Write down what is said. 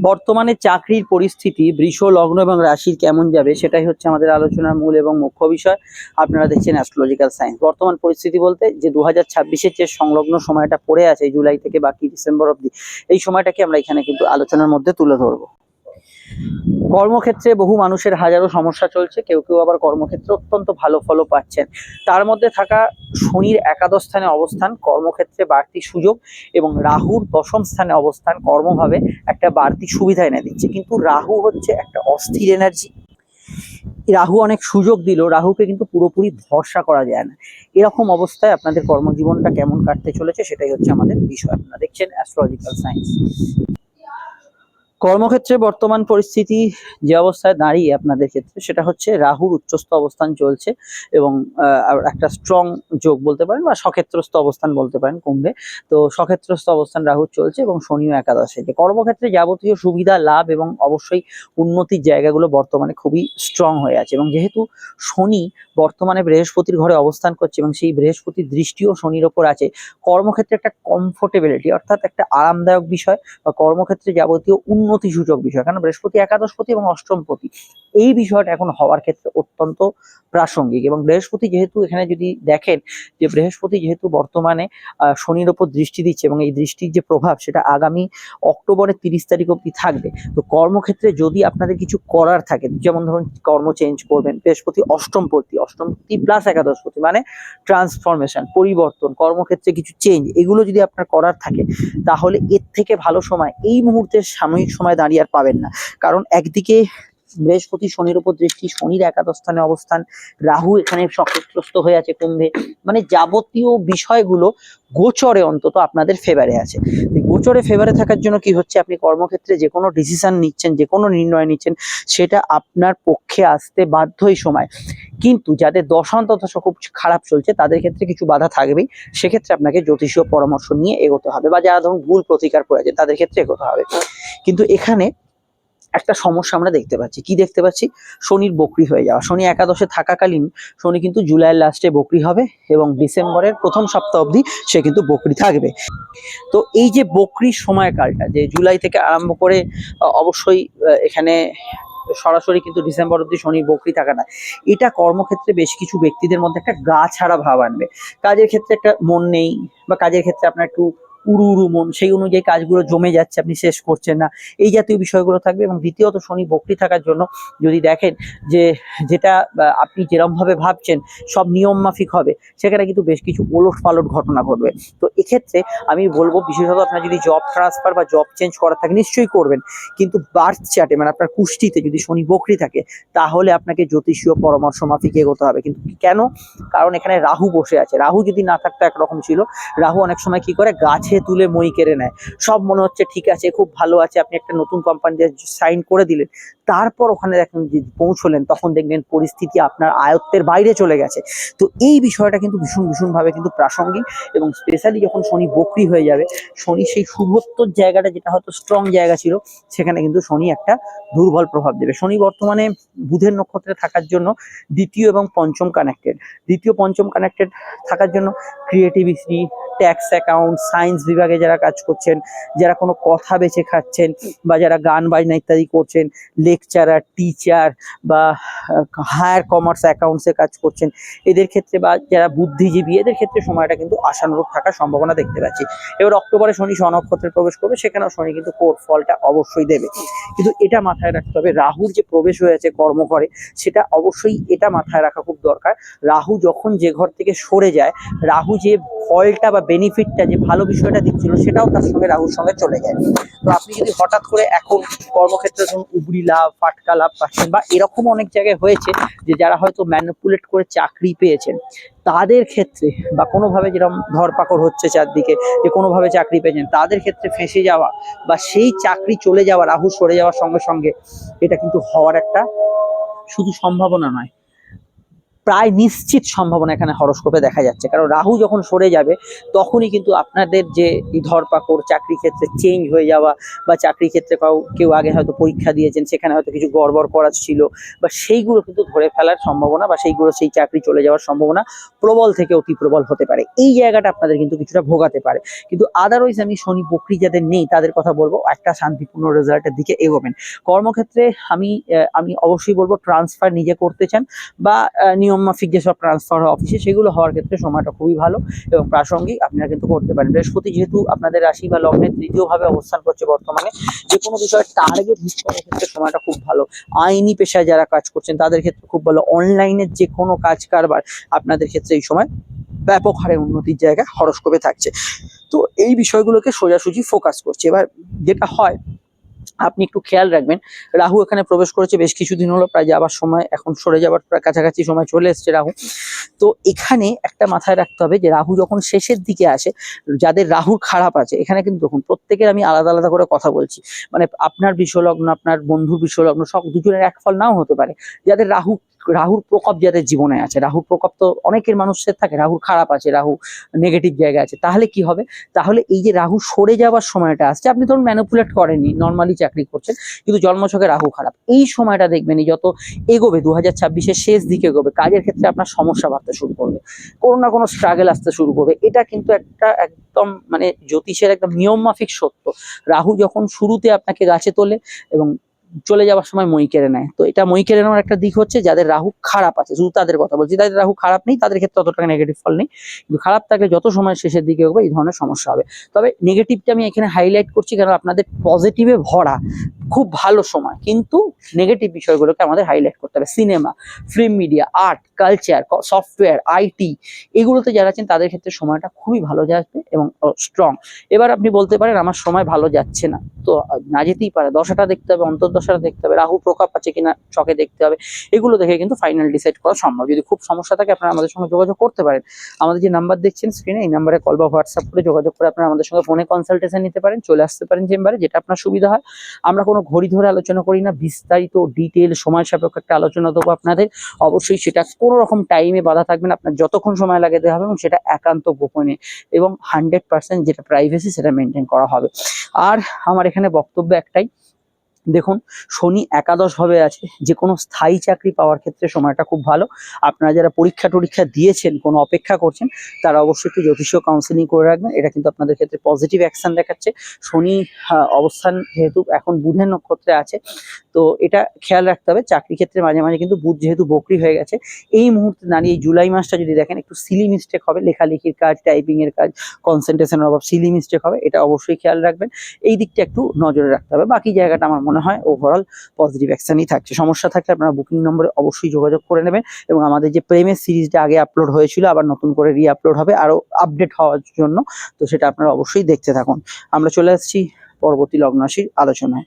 বর্তমানে চাকরির পরিস্থিতি বৃষ লগ্ন এবং রাশির কেমন যাবে সেটাই হচ্ছে আমাদের আলোচনার মূল এবং মুখ্য বিষয়। আপনারা দেখছেন অ্যাস্ট্রোলজিক্যাল সায়েন্স। বর্তমান পরিস্থিতি বলতে যে 2026-এর যে সংলগ্ন সময়টা পড়ে আছে জুলাই থেকে বাকি ডিসেম্বর অবধি, এই সময়টাকে আমরা এখানে কিন্তু আলোচনার মধ্যে তুলে ধরবো। কর্মক্ষেত্রে বহু মানুষের হাজারো সমস্যা চলছে, কেউ কেউ আবার কর্মক্ষেত্রে অত্যন্ত ভালো ফলও পাচ্ছেন। তার মধ্যে থাকা শনির একাদশ স্থানে অবস্থান কর্মক্ষেত্রে বাড়তি সুযোগ এবং রাহুর দশম স্থানে অবস্থান কর্মভাবে একটা বাড়তি সুবিধা এনে দিচ্ছে। কিন্তু রাহু হচ্ছে একটা অস্থির এনার্জি। রাহু অনেক সুযোগ দিল, রাহুকে কিন্তু পুরোপুরি ভরসা করা যায় না। এরকম অবস্থায় আপনাদের কর্মজীবনটা কেমন কাটতে চলেছে সেটাই হচ্ছে আমাদের বিষয়। আপনারা দেখছেন অ্যাস্ট্রোলজিক্যাল সায়েন্স। কর্মক্ষেত্রে বর্তমান পরিস্থিতি যে অবস্থায় দাঁড়িয়ে আপনাদের ক্ষেত্রে, সেটা হচ্ছে রাহুর উচ্চস্থ অবস্থান চলছে এবং একটা স্ট্রং যোগ বলতে পারেন বা সক্ষেত্রস্থ অবস্থান বলতে পারেন কুম্ভে। তো সক্ষেত্রস্থ অবস্থান রাহুর চলছে এবং শনিও একাদশে। যে কর্মক্ষেত্রে যাবতীয় সুবিধা লাভ এবং অবশ্যই উন্নতির জায়গাগুলো বর্তমানে খুবই স্ট্রং হয়ে আছে। এবং যেহেতু শনি বর্তমানে বৃহস্পতির ঘরে অবস্থান করছে এবং সেই বৃহস্পতির দৃষ্টিও শনির ওপর আছে, কর্মক্ষেত্রে একটা কমফোর্টেবিলিটি অর্থাৎ একটা আরামদায়ক বিষয় বা কর্মক্ষেত্রে যাবতীয় উন্নতি সূচক বিষয়, কারণ বৃহস্পতি একাদশপতি এবং অষ্টমপতি, এই বিষয়টা এখন হওয়ার ক্ষেত্রে অত্যন্ত প্রাসঙ্গিক। এবং বৃহস্পতি যেহেতু এখানে যদি দেখেন যে বৃহস্পতি যেহেতু বর্তমানে শনির ওপর দৃষ্টি দিচ্ছে এবং এই দৃষ্টির যে প্রভাব সেটা আগামী অক্টোবরের 30 তারিখ অব্দি থাকবে। তো কর্মক্ষেত্রে যদি আপনাদের কিছু করার থাকে, যেমন ধরুন কর্ম চেঞ্জ করবেন, বৃহস্পতি অষ্টমপতি, অষ্টমপতি প্লাস একাদশপতি মানে ট্রান্সফরমেশন, পরিবর্তন, কর্মক্ষেত্রে কিছু চেঞ্জ, এগুলো যদি আপনার করার থাকে তাহলে এর থেকে ভালো সময় এই মুহূর্তের সাময়িক সময় দাঁড়িয়ে আর পাবেন না। কারণ একদিকে বৃহস্পতি শনির উপর দৃষ্টি, শনির একাদশ স্থানে অবস্থান, রাহু এখানে সক্ষেত্রস্থ হয়ে আছে কুম্ভে, মানে যাবতীয় বিষয়গুলো গোচরে অন্তত আপনাদের ফেভারে আছে। গোচরে ফেভারে থাকার জন্য কি হচ্ছে, আপনি কর্মক্ষেত্রে যে কোনো ডিসিশন নিচ্ছেন, যে কোনো নির্ণয় নিচ্ছেন, সেটা আপনার পক্ষে আসতে বাধ্যই সময়। কিন্তু যাদের দশান্তদশা খুব খারাপ চলছে তাদের ক্ষেত্রে কিছু বাধা থাকবেই, সেক্ষেত্রে আপনাকে জ্যোতিষীয় পরামর্শ নিয়ে এগোতে হবে, বা যারা ধরুন ভুল প্রতিকার করে আছে তাদের ক্ষেত্রে এগোতে হবে। কিন্তু এখানে একটা সমস্যা আমরা দেখতে পাচ্ছি। কি দেখতে পাচ্ছি? শনির বকরি হয়ে যাওয়া। শনি একাদশে থাকাকালীন শনি কিন্তু জুলাইয়ের লাস্টে বকরি হবে এবং ডিসেম্বরের প্রথম সপ্তাহ অবধি সে কিন্তু বকরি থাকবে। তো এই যে বকরির সময়কালটা, যে জুলাই থেকে আরম্ভ করে অবশ্যই এখানে সরাসরি কিন্তু ডিসেম্বর অব্দি শনি বকরি থাকাটা, এটা কর্মক্ষেত্রে বেশ কিছু ব্যক্তিদের মধ্যে একটা গা ছাড়া ভাব আনবে। কাজের ক্ষেত্রে একটা মন নেই, বা কাজের ক্ষেত্রে আপনার একটু উড়ু উড়ু মন, সেই অনুযায়ী কাজগুলো জমে যাচ্ছে, আপনি শেষ করছেন না, এই জাতীয় বিষয়গুলো থাকবে। এবং দ্বিতীয়ত শনি বকরি থাকার জন্য যদি দেখেন যে যেটা আপনি যেরকম ভাবে ভাবছেন সব নিয়ম মাফিক হবে, সেখানে কিন্তু বেশ কিছু ওলট পালট ঘটনা ঘটবে। তো এক্ষেত্রে আমি বলবো, বিশেষত আপনার যদি জব ট্রান্সফার বা জব চেঞ্জ করার থাকে নিশ্চয়ই করবেন, কিন্তু বার্থ চার্টে মানে আপনার কুষ্টিতে যদি শনি বকরি থাকে তাহলে আপনাকে জ্যোতিষীয় পরামর্শ মাফিক এগোতে হবে। কিন্তু কেন? কারণ এখানে রাহু বসে আছে। রাহু যদি না থাকতো একরকম ছিল, রাহু অনেক সময় কি করে, গাছে তুলে মই কেড়ে নেয়। সব মনে হচ্ছে ঠিক আছে, খুব ভালো আছে, আপনি একটা নতুন কোম্পানিতে সাইন করে দিলেন, তারপর ওখানে দেখেন যে পৌঁছলেন তখন দেখবেন পরিস্থিতি আপনার আয়ত্তের বাইরে চলে গেছে। তো এই বিষয়টা কিন্তু ভীষণ ভাবে কিন্তু প্রাসঙ্গিক। এবং স্পেশালি যখন শনি বকরি হয়ে যাবে, শনি সেই শুভত্বর জায়গাটা যেটা হয়তো স্ট্রং জায়গা ছিল, সেখানে কিন্তু শনি একটা দুর্বল প্রভাব দেবে। শনি বর্তমানে বুধের নক্ষত্রে থাকার জন্য দ্বিতীয় এবং পঞ্চম কানেক্টেড। দ্বিতীয় পঞ্চম কানেক্টেড থাকার জন্য ক্রিয়েটিভিটি, ট্যাক্স অ্যাকাউন্ট, সায়েন্স বিভাগে যারা কাজ করছেন, যারা কোনো কথা বেছে খাচ্ছেন, বা যারা গান বাজনা ইত্যাদি করছেন, লেকচারার, টিচার, বা হায়ার কমার্স অ্যাকাউন্টসে কাজ করছেন, এদের ক্ষেত্রে, বা যারা বুদ্ধিজীবী, এদের ক্ষেত্রে সময়টা কিন্তু আশানুরূপ থাকার সম্ভাবনা দেখতে পাচ্ছি। এবার অক্টোবরে শনি স্বনক্ষত্রে প্রবেশ করবে, সেখানেও শনি কিন্তু কোর ফলটা অবশ্যই দেবে। কিন্তু এটা মাথায় রাখতে হবে, রাহুর যে প্রবেশ হয়েছে কর্মঘরে, সেটা অবশ্যই এটা মাথায় রাখা খুব দরকার। রাহু যখন যে ঘর থেকে সরে যায়, রাহু যে ফলটা বা বেনিফিটটা, যে ভালো বিষয়টা দিচ্ছিল, সেটাও তার সঙ্গে রাহুর সঙ্গে চলে যায়। তো আপনি যদি হঠাৎ করে এখন কর্মক্ষেত্রে ধরুন উবরি লাভ, ফাটকা লাভ পাচ্ছেন, বা এরকম অনেক জায়গায় হয়েছে যে যারা হয়তো ম্যানিপুলেট করে চাকরি পেয়েছেন, তাদের ক্ষেত্রে, বা কোনোভাবে যেরকম ধরপাকড় হচ্ছে চারদিকে, যে কোনোভাবে চাকরি পেয়েছেন, তাদের ক্ষেত্রে ফেঁসে যাওয়া বা সেই চাকরি চলে যাওয়া, রাহু সরে যাওয়ার সঙ্গে সঙ্গে, এটা কিন্তু হওয়ার একটা শুধু সম্ভাবনা নয়, প্রায় নিশ্চিত সম্ভাবনা এখানে হরোস্কোপে দেখা যাচ্ছে, কারণ রাহু যখন সরে যাবে তখনই কিন্তু আপনাদের যে এই ধরপাকড়, চাকরি ক্ষেত্রে চেঞ্জ হয়ে যাওয়া, বা চাকরি ক্ষেত্রে কেউ আগে হয়তো পরীক্ষা দিয়েছেন, সেখানে হয়তো কিছু গড়বড় করা ছিল, বা সেইগুলো কিন্তু ধরে ফেলার সম্ভাবনা, বা সেই চাকরি চলে যাওয়ার সম্ভাবনা প্রবল থেকে অতি প্রবল হতে পারে। এই জায়গাটা আপনাদের কিন্তু কিছুটা ভোগাতে পারে। কিন্তু আদারওয়াইজ আমি শনি বকরি যাদের নেই তাদের কথা বলবো একটা শান্তিপূর্ণ রেজাল্টের দিকে এগোবেন। কর্মক্ষেত্রে আমি অবশ্যই বলবো ট্রান্সফার নিজে করতে চান, বা নিয়ম মাফিক যেসব ট্রান্সফার হয় অফিসে, সেগুলো হওয়ার ক্ষেত্রে সময়টা খুবই ভালো এবং প্রাসঙ্গিক, আপনারা কিন্তু করতে পারেন। বৃহস্পতি যেহেতু আপনাদের রাশি বা লগ্নের তৃতীয়ভাবে অবস্থান করছে বর্তমানে, যে কোনো বিষয়ে টার্গেট হিট করার ক্ষেত্রে সময়টা খুব ভালো। আইনি পেশায় যারা কাজ করছেন তাদের ক্ষেত্রে খুব ভালো। অনলাইনের যে কোনো কাজ কারবার আপনাদের ক্ষেত্রে এই সময় ব্যাপক হারে উন্নতির জায়গা হরোস্কোপে থাকছে। তো এই বিষয়গুলোকে সোজাসুজি ফোকাস করছে। এবার যেটা হয়, আপনি একটু খেয়াল রাখবেন, রাহু এখানে প্রবেশ করেছে বেশ কিছুদিন হলো, প্রায় যাবার সময়, এখন সরে যাবার প্রায় কাছাকাছি সময় চলে এসছে রাহু। তো এখানে একটা মাথায় রাখতে হবে যে রাহু যখন শেষের দিকে আসে, যাদের রাহুর খারাপ আছে, এখানে কিন্তু দেখুন প্রত্যেকের আমি আলাদা আলাদা করে কথা বলছি, মানে আপনার বিষলগ্ন, আপনার বন্ধুর বিষলগ্ন, সব দুজনের এক ফল নাও হতে পারে। যাদের রাহুর প্রকোপ যাদের জীবনে আছে, রাহুর প্রকোপ তো অনেকের মানুষের থাকে, রাহুর খারাপ আছে, রাহু নেগেটিভ জায়গায় আছে, তাহলে কি হবে? তাহলে এই যে রাহু সরে যাওয়ার সময়টা আসছে, আপনি ধরুন ম্যানিপুলেট করেননি, নর্মালি চাকরি করছেন, কিন্তু জন্মছকে রাহু খারাপ, এই সময়টা দেখবেন এই যত এগোবে 2026-এর শেষ দিকে এগোবে, কাজের ক্ষেত্রে আপনার সমস্যা বাড়তে শুরু করবে, কোনো না কোনো স্ট্রাগল আসতে শুরু করবে। এটা কিন্তু একটা একদম মানে জ্যোতিষের একদম নিয়ম মাফিক সত্য। রাহু যখন শুরুতে আপনাকে গাছে তোলে এবং চলে যাওয়ার সময় মই কেড়ে নেয়, তো এটা মই কেড়ে নেওয়ার একটা দিক হচ্ছে যাদের রাহু খারাপ আছে, শুধু তাদের কথা বলছি, যাদের রাহু খারাপ নেই তাদের ক্ষেত্রে অতটা নেগেটিভ ফল নেই, কিন্তু খারাপ থাকলে যত সময় শেষের দিকে হবে এই ধরনের সমস্যা হবে। তবে নেগেটিভটা আমি এখানে হাইলাইট করছি কারণ আপনাদের পজিটিভে ভরা খুব ভালো সময়, কিন্তু নেগেটিভ বিষয়গুলোকে আমাদের হাইলাইট করতে হবে। Cinema, film, media, art, culture, software, IT, এগুলোতে যারা আছেন তাদের ক্ষেত্রে সময়টা খুবই ভালো যাচ্ছে এবং স্ট্রং। এবার আপনি বলতে পারেন আমার সময় ভালো যাচ্ছে না, তো না যেতেই পারে, দশাটা দেখতে হবে, অন্তর্দশাটা দেখতে হবে, রাহু প্রকোপ আছে কিনা ছকে দেখতে হবে, এগুলো দেখে কিন্তু ফাইনাল ডিসাইড করা সম্ভব। যদি খুব সমস্যা থাকে আপনারা আমাদের সঙ্গে যোগাযোগ করতে পারেন। আমাদের যে নাম্বার দেখছেন স্ক্রিনে, এই নাম্বারে কল বা হোয়াটসঅ্যাপ করে যোগাযোগ করে আপনারা আমাদের সঙ্গে ফোনে কনসালটেশন নিতে পারেন, চলে আসতে পারেন চেম্বারে, যেটা আপনার সুবিধা হয়। আমরা কোনো ঘড়ি ধরে আলোচনা করি না, বিস্তারিত ডিটেল সময় সাপেক্ষ একটা আলোচনা দেবো আপনাদের। অবশ্যই সেটা কোনো রকম টাইমে বাধা থাকবে না, আপনার যতক্ষণ সময় লাগে দেওয়া হবে, এবং সেটা একান্ত গোপনে এবং 100% যেটা প্রাইভেসি সেটা মেনটেন করা হবে। আর আমার এখানে বক্তব্য একটাই, দেখুন শনি একাদশ ভাবে আছে, যে কোনো স্থায়ী চাকরি পাওয়ার ক্ষেত্রে সময়টা খুব ভালো। আপনারা যারা পরীক্ষা দিয়েছেন, কোনো অপেক্ষা করছেন, তারা অবশ্যই একটু জ্যোতিষীয় কাউন্সিলিং করে রাখবেন, এটা কিন্তু আপনাদের ক্ষেত্রে পজিটিভ অ্যাকশন দেখাচ্ছে। শনি অবস্থান যেহেতু এখন বুধের নক্ষত্রে আছে, তো এটা খেয়াল রাখতে হবে। চাকরি ক্ষেত্রে মাঝে মাঝে কিন্তু বুধ যেহেতু বকরি হয়ে গেছে, এই মুহূর্তে দাঁড়িয়ে এই জুলাই মাসটা যদি দেখেন, একটু সিলি মিস্টেক হবে, লেখালেখির কাজ, টাইপিং এর কাজ, কনসেন্ট্রেশনের অভাব, সিলি মিস্টেক হবে, এটা অবশ্যই খেয়াল রাখবেন। এই দিকটা একটু নজরে রাখতে হবে। বাকি জায়গাটা আমার মনে হয় ওভারঅল পজিটিভ অ্যাকশনই থাকছে। সমস্যা থাকলে আপনারা বুকিং নম্বরে অবশ্যই যোগাযোগ করে নেবেন, এবং আমাদের যে প্রেমের সিরিজটা আগে আপলোড হয়েছিল আবার নতুন করে আপলোড হবে আরো আপডেট হওয়ার জন্য, তো সেটা আপনারা অবশ্যই দেখতে থাকুন। আমরা চলে আসছি পরবর্তী লগ্ন রাশির আলোচনায়।